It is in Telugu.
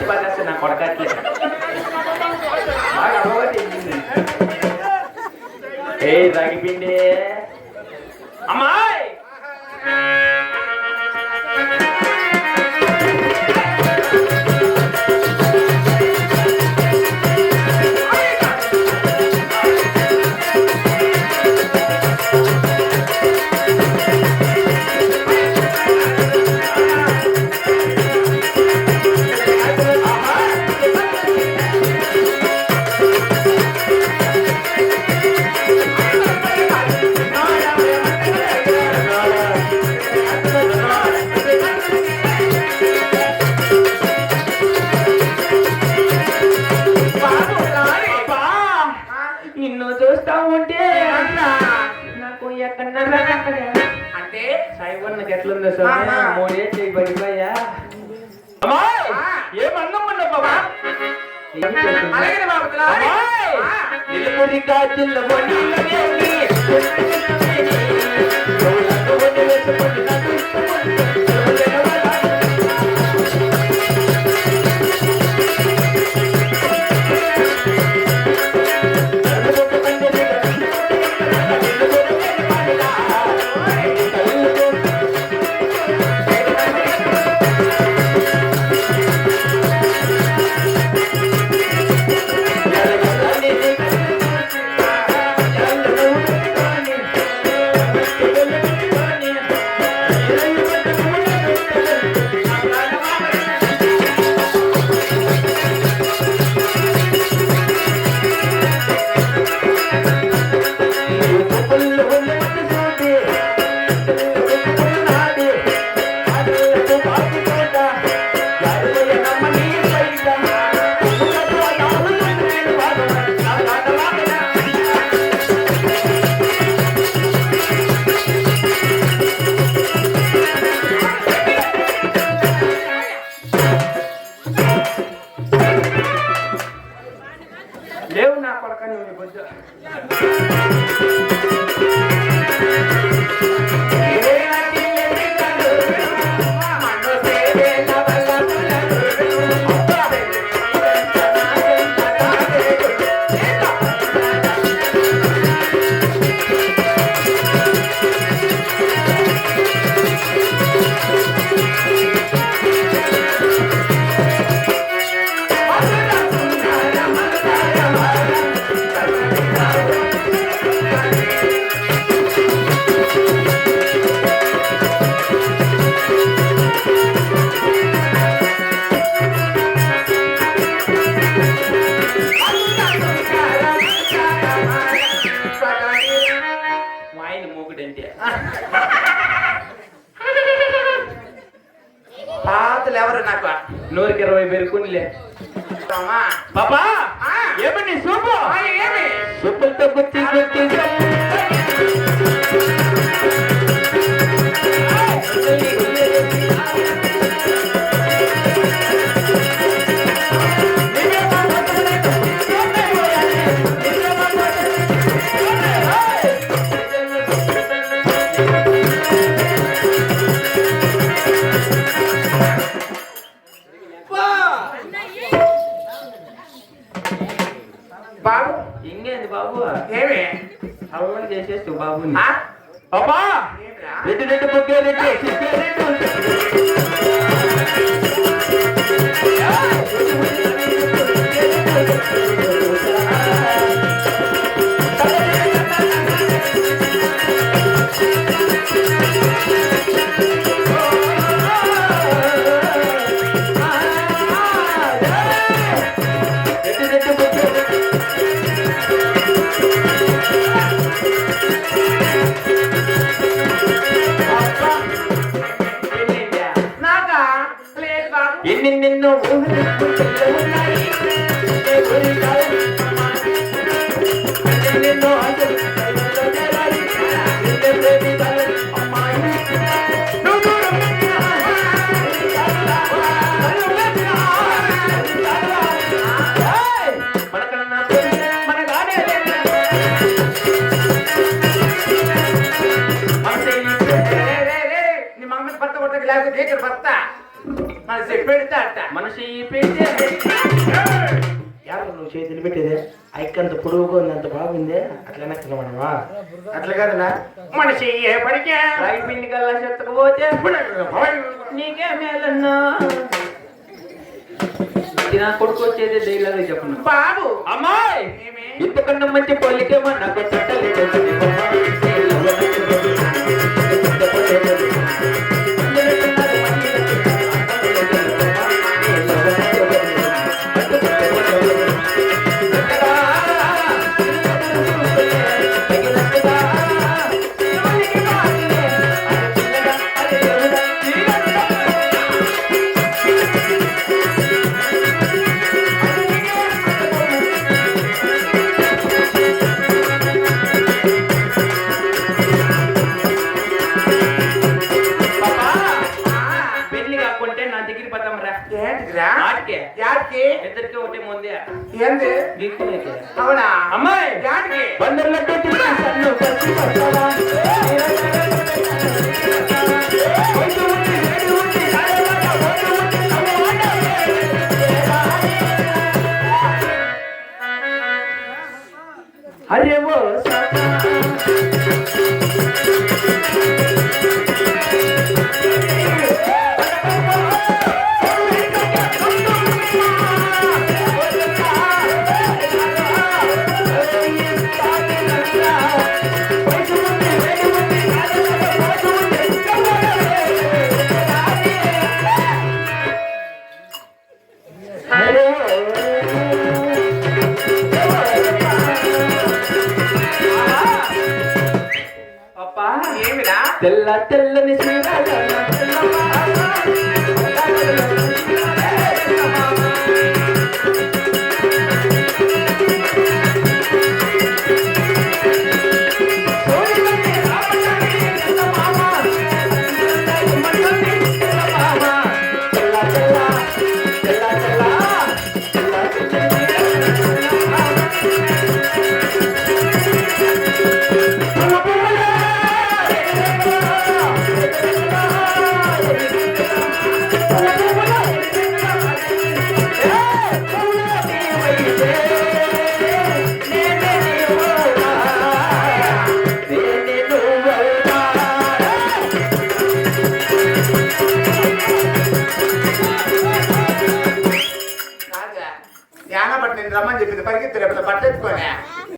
నుంచి పదేస్తా నా కొడకట్లే బాగా అలవాటు ఏ తగ్గిపిండి అమ్మాయి అంటే సైబర్కి ఎట్లుందో సార్ 3 ఏళ్ళు చేయి పడిపోయా ఏమన్నాం బాబా అలాగే బాబు లేవు నా కొడక నువ్వు కొంచెం పాతలు ఎవరు నాకు 120 పెరుకునిలే బాబా ఏమని సూపు ఏమి సూపులతో గుర్తి గుర్తి బాబు ఇంకేంది బాబు ఏమి అల్లం చేసేస్తూ బాబుని బాబా రెడ్డి రెడ్డి బొగ్గే రెడ్డి ఎన్నెన్నో భర్త మనసు పెడితే అట్ట మనిషి పెడితే యాభై నువ్వు చేతులు పెట్టేదే ఐకంత పొడుగుగా ఉంది, అంత బాగుంది అట్లా మనవా. అట్లా కాదునా మనిషి ఏ పడికే రాయి పిండి కల్లా చెత్తకపోతే నీకే మేలన్నా. నా కొడుకు వచ్చేది డైలాగ్ చెప్పను. బాబు అమ్మాయి ఇంతకన్నా మంచి పోలికేమో నాకు చట్టలేదు. ఏంటిదిరా ఆటికే యాడికి ఇద్దరికి ఒకటే ముందే ఏంది గీక్కునేది. అవునా అమ్మాయి యాడికి బందర్లతో సన్ను కలిసి పడతావా? అరే ఓ ఏమిరా తెల్ల తెల్లని యాన బట్టి నేను రమ్మని చెప్పింది పరిగెత్తి రేపు బట్టెత్తుకోనే